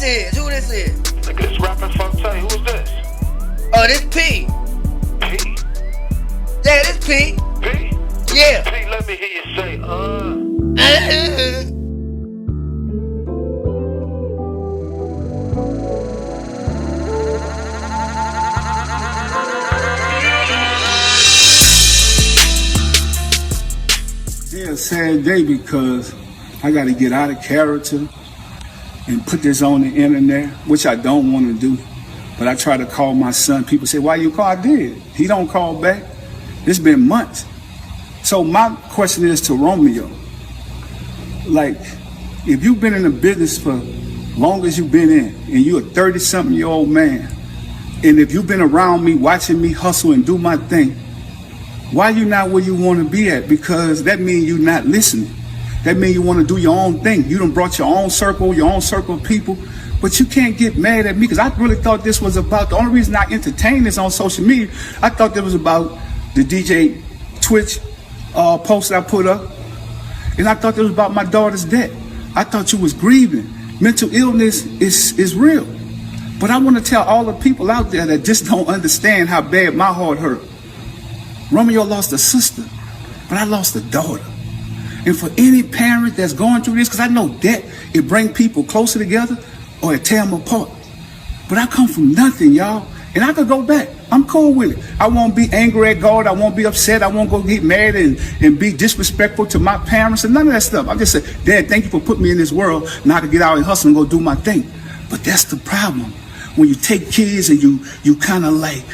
is? Who this is? Nigga, this rapping fuck Trey. Who's this? Oh, this P. P? Yeah, this P. P? Yeah. P, let me hear you say, Yeah, a sad day because I got to get out of character and put this on the internet, which I don't want to do. But I try to call my son. People say, why you call? I did. He don't call back. It's been months. So my question is to Romeo. Like, if you've been in the business for long as you've been in, and you're a 30-something-year-old man, and if you've been around me, watching me hustle and do my thing, why you not where you want to be at? Because that means you're not listening. That means you want to do your own thing. You done brought your own circle of people, but you can't get mad at me because I really thought this was about, the only reason I entertained this on social media, I thought that was about the DJ Twitch post I put up, and I thought it was about my daughter's death. I thought you was grieving. Mental illness is real. But I want to tell all the people out there that just don't understand how bad my heart hurt. Romeo lost a sister, but I lost a daughter. And for any parent that's going through this, because I know that it bring people closer together or it tear them apart. But I come from nothing, y'all. And I could go back. I'm cool with it. I won't be angry at God. I won't be upset. I won't go get mad and be disrespectful to my parents and none of that stuff. I just say, Dad, thank you for putting me in this world. Now I can get out and hustle and go do my thing. But that's the problem. When you take kids and you kind of like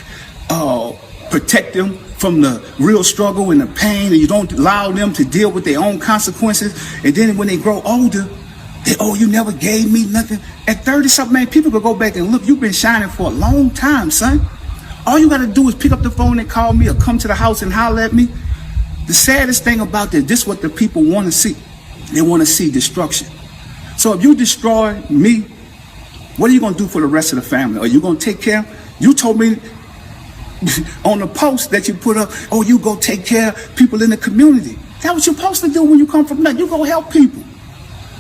protect them from the real struggle and the pain, and you don't allow them to deal with their own consequences. And then when they grow older, you never gave me nothing. At 30-something, man, people could go back and look, you've been shining for a long time, son. All you got to do is pick up the phone and call me or come to the house and holler at me. The saddest thing about this is what the people want to see. They want to see destruction. So if you destroy me, what are you going to do for the rest of the family? Are you going to take care? You told me on the post that you put up, oh, you go take care of people in the community. That's what you're supposed to do when you come from that. You go help people.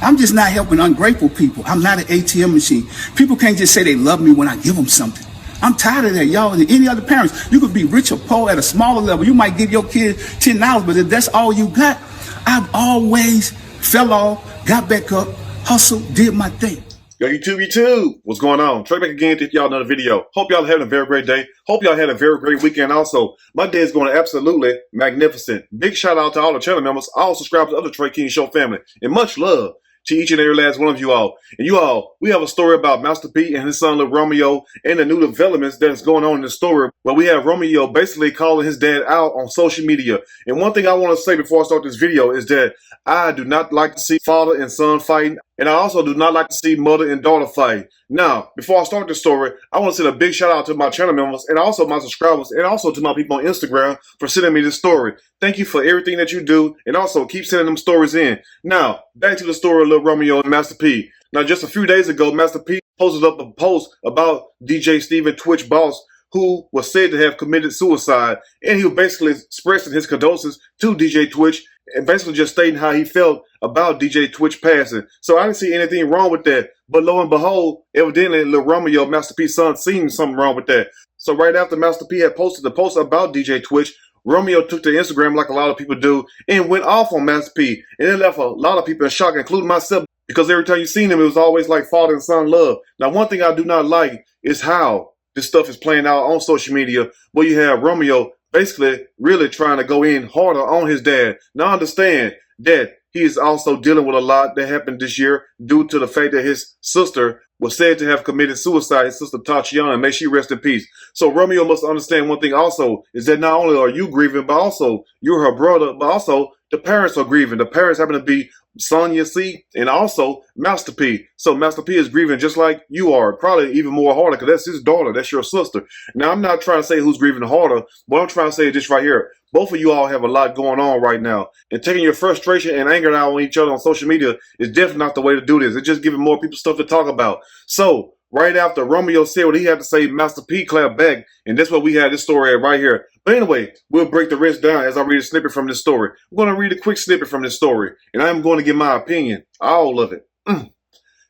I'm just not helping ungrateful people. I'm not an ATM machine. People can't just say they love me when I give them something. I'm tired of that, y'all. And any other parents, you could be rich or poor at a smaller level. You might give your kid $10, but if that's all you got, I've always fell off, got back up, hustled, did my thing. Yo, YouTube, what's going on? Trey back again to y'all another video. Hope y'all having a very great day. Hope y'all had a very great weekend also. My day is going absolutely magnificent. Big shout out to all the channel members, all subscribers to the other Trey King Show family. And much love to each and every last one of you all. And you all, we have a story about Master P and his son Lil Romeo and the new developments that's going on in the story. Where we have Romeo basically calling his dad out on social media. And one thing I want to say before I start this video is that I do not like to see father and son fighting. And I also do not like to see mother and daughter fight. Now, before I start this story, I want to send a big shout out to my channel members and also my subscribers and also to my people on Instagram for sending me this story. Thank you for everything that you do, and also keep sending them stories in. Now, back to the story of Lil Romeo and Master P. Now, just a few days ago, Master P posted up a post about DJ Steven Twitch Boss, who was said to have committed suicide, and he was basically expressing his condolences to DJ Twitch and basically just stating how he felt about DJ Twitch passing. So I didn't see anything wrong with that. But lo and behold, evidently Lil Romeo, Master P's son, seen something wrong with that. So right after Master P had posted the post about DJ Twitch, Romeo took to Instagram like a lot of people do and went off on Master P. And it left a lot of people in shock, including myself, because every time you seen him, it was always like father and son love. Now, one thing I do not like is how this stuff is playing out on social media, where you have Romeo basically really trying to go in harder on his dad. Now, I understand that he is also dealing with a lot that happened this year due to the fact that his sister was said to have committed suicide, his sister Tatiana, may she rest in peace. So Romeo must understand one thing also, is that not only are you grieving, but also you're her brother, but also the parents are grieving. The parents happen to be Sonya C and also Master P. So Master P is grieving just like you are, probably even more harder because that's his daughter, that's your sister. Now, I'm not trying to say who's grieving harder. What I'm trying to say is this right here. Both of you all have a lot going on right now. And taking your frustration and anger out on each other on social media is definitely not the way to do this. It's just giving more people stuff to talk about. So right after Romeo said what he had to say, Master P clapped back. And that's what we had this story at right here. But anyway, we'll break the rest down as I read a snippet from this story. I'm going to read a quick snippet from this story. And I'm going to give my opinion. All of it.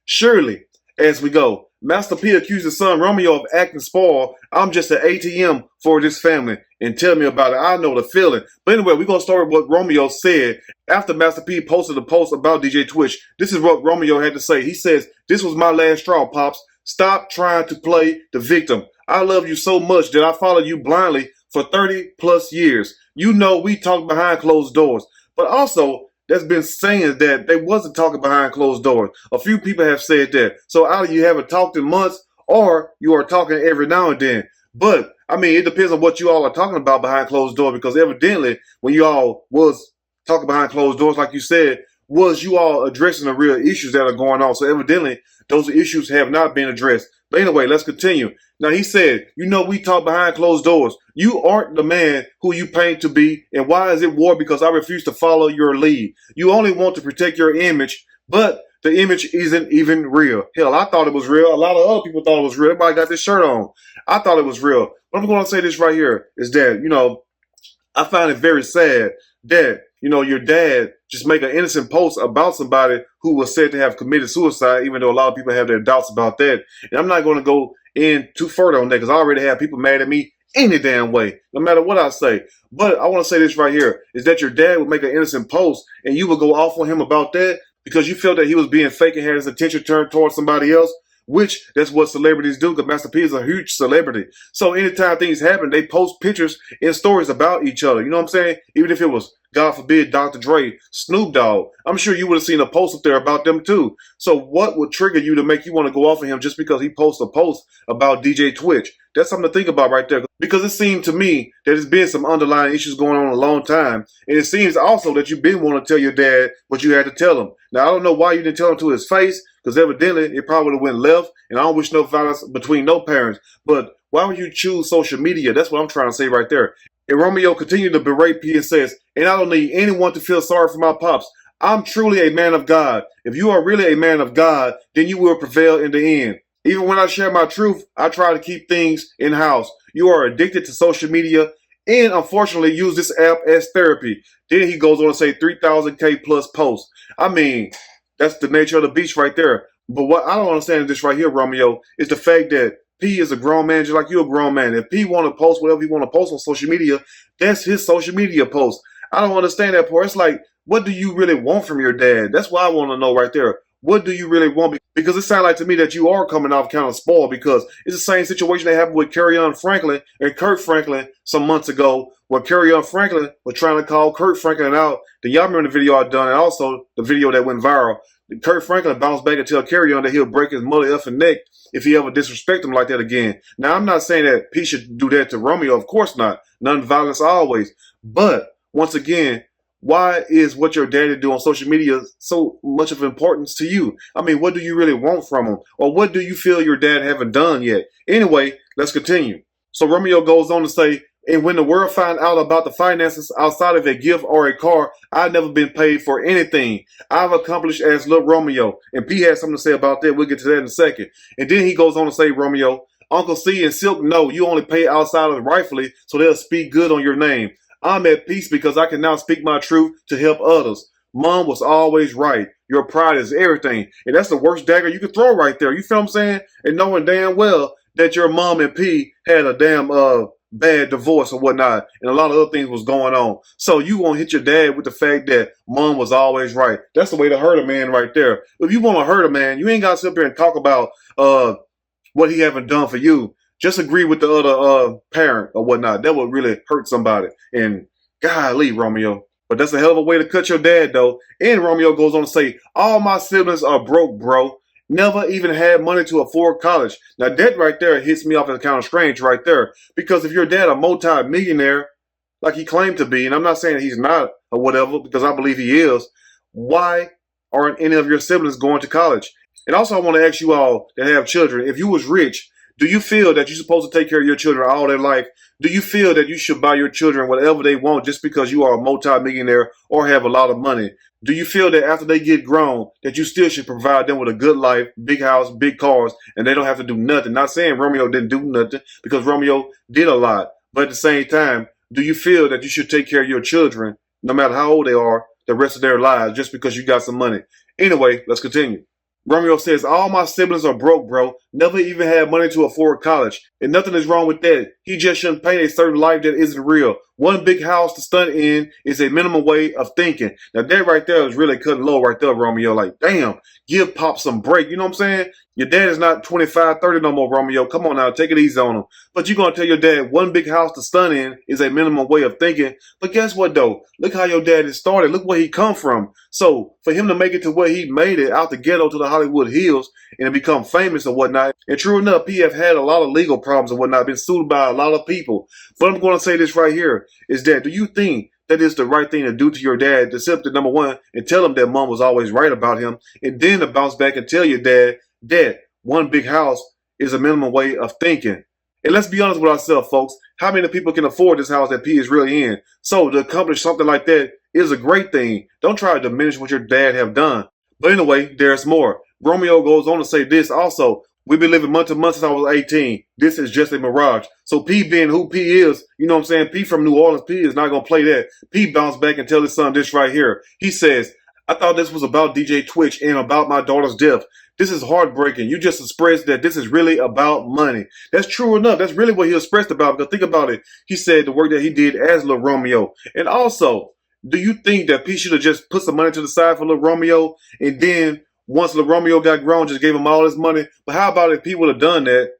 Surely, as we go. Master P accused his son Romeo of acting spoiled. I'm just an ATM for this family. And tell me about it. I know the feeling. But anyway, we're going to start with what Romeo said after Master P posted a post about DJ Twitch. This is what Romeo had to say. He says, "This was my last straw, Pops. Stop trying to play the victim. I love you so much that I followed you blindly for 30 plus years. You know we talked behind closed doors." But also, that's been saying that they wasn't talking behind closed doors. A few people have said that. So either you haven't talked in months or you are talking every now and then. But, I mean, it depends on what you all are talking about behind closed doors, because evidently when you all was talking behind closed doors, like you said, was you all addressing the real issues that are going on. So evidently those issues have not been addressed. But anyway, let's continue. Now, he said, you know, we talk behind closed doors. You aren't the man who you paint to be. And why is it war? Because I refuse to follow your lead. You only want to protect your image, but the image isn't even real. Hell, I thought it was real. A lot of other people thought it was real. Everybody got this shirt on. I thought it was real. But I'm going to say this right here is that, you know, I find it very sad that, you know, your dad just make an innocent post about somebody who was said to have committed suicide, even though a lot of people have their doubts about that. And I'm not going to go in too further on that because I already have people mad at me any damn way, no matter what I say. But I want to say this right here is that your dad would make an innocent post and you would go off on him about that because you felt that he was being fake and had his attention turned towards somebody else, which that's what celebrities do, because Master P is a huge celebrity. So anytime things happen, they post pictures and stories about each other. You know what I'm saying? Even if it was, God forbid, Dr. Dre, Snoop Dogg, I'm sure you would have seen a post up there about them too. So what would trigger you to make you want to go off of him just because he posts a post about DJ Twitch? That's something to think about right there. Because it seemed to me that there's been some underlying issues going on a long time. And it seems also that you've been wanting to tell your dad what you had to tell him. Now, I don't know why you didn't tell him to his face, because evidently it probably would have went left. And I don't wish no violence between no parents. But why would you choose social media? That's what I'm trying to say right there. And Romeo continued to berate P and says, and I don't need anyone to feel sorry for my pops. I'm truly a man of God. If you are really a man of God, then you will prevail in the end. Even when I share my truth, I try to keep things in-house. You are addicted to social media and unfortunately use this app as therapy. Then he goes on to say 3,000K plus posts. I mean, that's the nature of the beast right there. But what I don't understand in this right here, Romeo, is the fact that P is a grown man just like you're a grown man. If P want to post whatever he want to post on social media, that's his social media post. I don't understand that part. It's like, what do you really want from your dad? That's what I want to know right there. What do you really want? Because it sounds like to me that you are coming off kind of spoiled, because it's the same situation that happened with Kerryon Franklin and Kirk Franklin some months ago, where Kerryon Franklin was trying to call Kirk Franklin out. Then y'all remember the video I done, and also the video that went viral. Kirk Franklin bounced back and tell Kerryon that he'll break his mother effing neck if he ever disrespect him like that again. Now, I'm not saying that P should do that to Romeo. Of course not. Non-violence always. But once again, why is what your daddy do on social media so much of importance to you? I mean, what do you really want from him? Or what do you feel your dad haven't done yet? Anyway, let's continue. So Romeo goes on to say, and when the world find out about the finances outside of a gift or a car, I've never been paid for anything I've accomplished as Lil Romeo. And P has something to say about that. We'll get to that in a second. And then he goes on to say, Romeo, Uncle C and Silk know you only pay outside of rightfully, so they'll speak good on your name. I'm at peace because I can now speak my truth to help others. Mom was always right. Your pride is everything. And that's the worst dagger you could throw right there. You feel what I'm saying? And knowing damn well that your mom and P had a damn bad divorce or whatnot, and a lot of other things was going on. So you won't hit your dad with the fact that mom was always right. That's the way to hurt a man right there. If you want to hurt a man, you ain't got to sit up here and talk about what he haven't done for you. Just agree with the other parent or whatnot. That would really hurt somebody. And golly, Romeo. But that's a hell of a way to cut your dad, though. And Romeo goes on to say, all my siblings are broke, bro. Never even had money to afford college. Now, that right there hits me off as kind of strange right there. Because if your dad a multi-millionaire, like he claimed to be, and I'm not saying he's not or whatever, because I believe he is, why aren't any of your siblings going to college? And also, I want to ask you all that have children, if you was rich, do you feel that you're supposed to take care of your children all their life? Do you feel that you should buy your children whatever they want just because you are a multi-millionaire or have a lot of money? Do you feel that after they get grown that you still should provide them with a good life, big house, big cars, and they don't have to do nothing? Not saying Romeo didn't do nothing, because Romeo did a lot. But at the same time, do you feel that you should take care of your children, no matter how old they are, the rest of their lives, just because you got some money? Anyway, let's continue. Romeo says, all my siblings are broke, bro. Never even had money to afford college. And nothing is wrong with that. He just shouldn't paint a certain life that isn't real. One big house to stunt in is a minimum way of thinking. Now that right there is really cutting low right there, Romeo. Like, damn, give Pop some break. You know what I'm saying? Your dad is not 25, 30 no more, Romeo. Come on now, take it easy on him. But you're going to tell your dad one big house to stunt in is a minimum way of thinking. But guess what, though? Look how your dad is started. Look where he come from. So for him to make it to where he made it, out the ghetto to the Hollywood Hills, and to become famous and whatnot, and true enough, he have had a lot of legal problems and whatnot, been sued by a lot of people. But I'm going to say this right here, is that do you think that is the right thing to do to your dad, to simply, number one, and tell him that mom was always right about him, and then to bounce back and tell your dad that one big house is a minimum way of thinking? And let's be honest with ourselves, folks. How many people can afford this house that P is really in? So to accomplish something like that is a great thing. Don't try to diminish what your dad have done. But anyway, there's more. Romeo goes on to say this also. We've been living month to month since I was 18. This is just a mirage. So P being who P is, you know what I'm saying? P from New Orleans, P is not going to play that. P bounced back and tell his son this right here. He says, I thought this was about DJ Twitch and about my daughter's death. This is heartbreaking. You just expressed that this is really about money. That's true enough. That's really what he expressed about. Because think about it. He said the work that he did as Lil Romeo. And also, do you think that P should have just put some money to the side for Lil Romeo, and then once Lil Romeo got grown, just gave him all his money? But how about if P would have done that,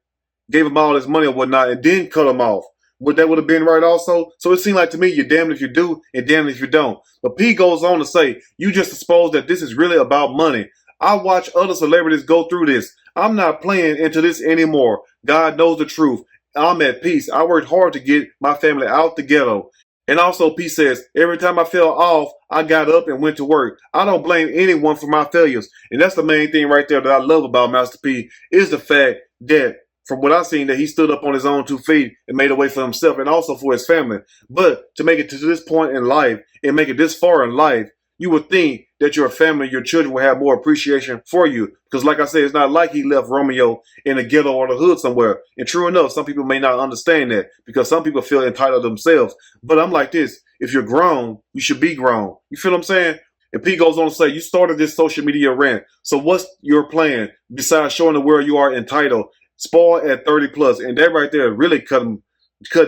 gave him all his money or whatnot, and then cut him off? Would that would have been right also? So it seemed like to me, you're damned if you do and damned if you don't. But P goes on to say, you just suppose that this is really about money. I watch other celebrities go through this. I'm not playing into this anymore. God knows the truth. I'm at peace. I worked hard to get my family out the ghetto. And also, P says, every time I fell off, I got up and went to work. I don't blame anyone for my failures. And that's the main thing right there that I love about Master P, is the fact that, from what I've seen, that he stood up on his own 2 feet and made a way for himself and also for his family. But to make it to this point in life and make it this far in life, you would think that your family, your children will have more appreciation for you. Because like I said, it's not like he left Romeo in a ghetto or the hood somewhere. And true enough, some people may not understand that because some people feel entitled themselves. But I'm like this, if you're grown, you should be grown. You feel what I'm saying? And P goes on to say, you started this social media rant. So what's your plan besides showing the world you are entitled? Spoiled at 30 plus. And that right there really cutting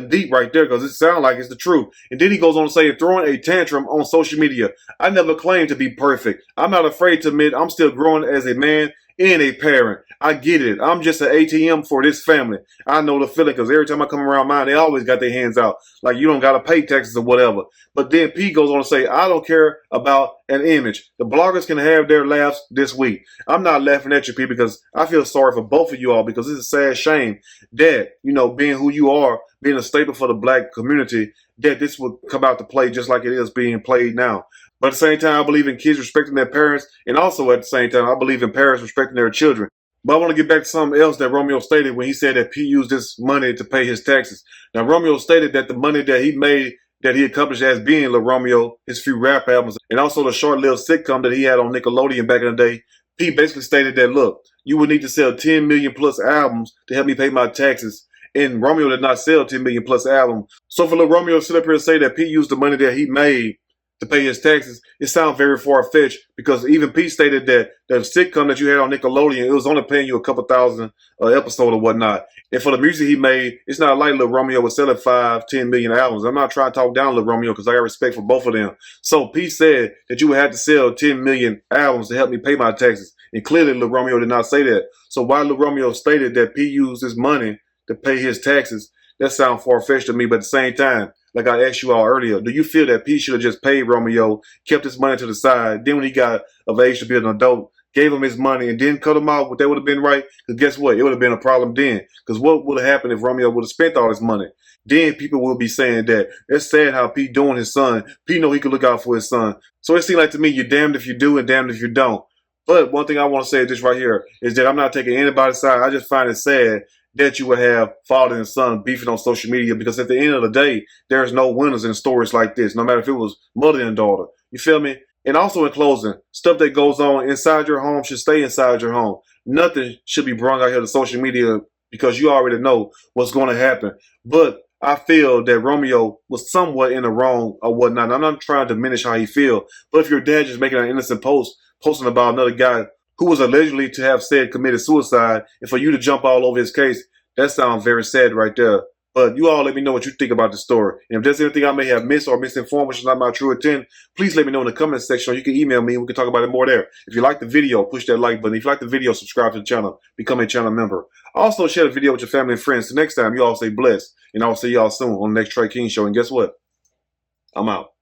deep right there, because it sounds like it's the truth. And then he goes on to say, throwing a tantrum on social media. I never claimed to be perfect. I'm not afraid to admit I'm still growing as a man and a parent. I get it. I'm just an ATM for this family. I know the feeling, because every time I come around mine, they always got their hands out. Like, you don't got to pay taxes or whatever. But then P goes on to say, I don't care about an image. The bloggers can have their laughs this week. I'm not laughing at you, P, because I feel sorry for both of you all, because it's a sad shame that, you know, being who you are, being a staple for the black community, that this would come out to play just like it is being played now. But at the same time, I believe in kids respecting their parents, and also at the same time, I believe in parents respecting their children. But I want to get back to something else that Romeo stated when he said that P used this money to pay his taxes. Now, Romeo stated that the money that he made, that he accomplished as being Lil Romeo, his few rap albums, and also the short-lived sitcom that he had on Nickelodeon back in the day, P basically stated that, look, you would need to sell 10 million plus albums to help me pay my taxes. And Romeo did not sell 10 million plus albums. So for Lil Romeo to sit up here and say that P used the money that he made to pay his taxes, it sounds very far-fetched, because even P stated that the sitcom that you had on Nickelodeon, it was only paying you a couple thousand episode or whatnot. And for the music he made, it's not like Lil Romeo was selling 5, 10 million albums. I'm not trying to talk down Lil Romeo, because I got respect for both of them. So P said that you would have to sell 10 million albums to help me pay my taxes. And clearly Lil Romeo did not say that. So while Lil Romeo stated that P used his money to pay his taxes, that sounds far-fetched to me. But at the same time, like I asked you all earlier, do you feel that P should have just paid Romeo, kept his money to the side, then when he got of age to be an adult, gave him his money, and then cut him out? Would that would have been right? Because guess what? It would have been a problem then. Because what would have happened if Romeo would have spent all his money? Then people will be saying that it's sad how P doing his son. P know he could look out for his son. So it seems like to me, you're damned if you do and damned if you don't. But one thing I want to say just right here is that I'm not taking anybody's side. I just find it sad that you would have father and son beefing on social media, because at the end of the day, there's no winners in stories like this, no matter if it was mother and daughter. You feel me? And also in closing, stuff that goes on inside your home should stay inside your home. Nothing should be brought out here to social media, because you already know what's going to happen. But I feel that Romeo was somewhat in the wrong or whatnot. I'm not trying to diminish how he feel, but if your dad just making an innocent post, posting about another guy who was allegedly to have said committed suicide, and for you to jump all over his case, that sounds very sad right there. But you all let me know what you think about the story. And if there's anything I may have missed or misinformed, which is not my true intent, please let me know in the comment section, or you can email me and we can talk about it more there. If you like the video, push that like button. If you like the video, subscribe to the channel, become a channel member. Also, share the video with your family and friends. So next time, you all stay blessed. And I'll see y'all soon on the next Trey King Show. And guess what? I'm out.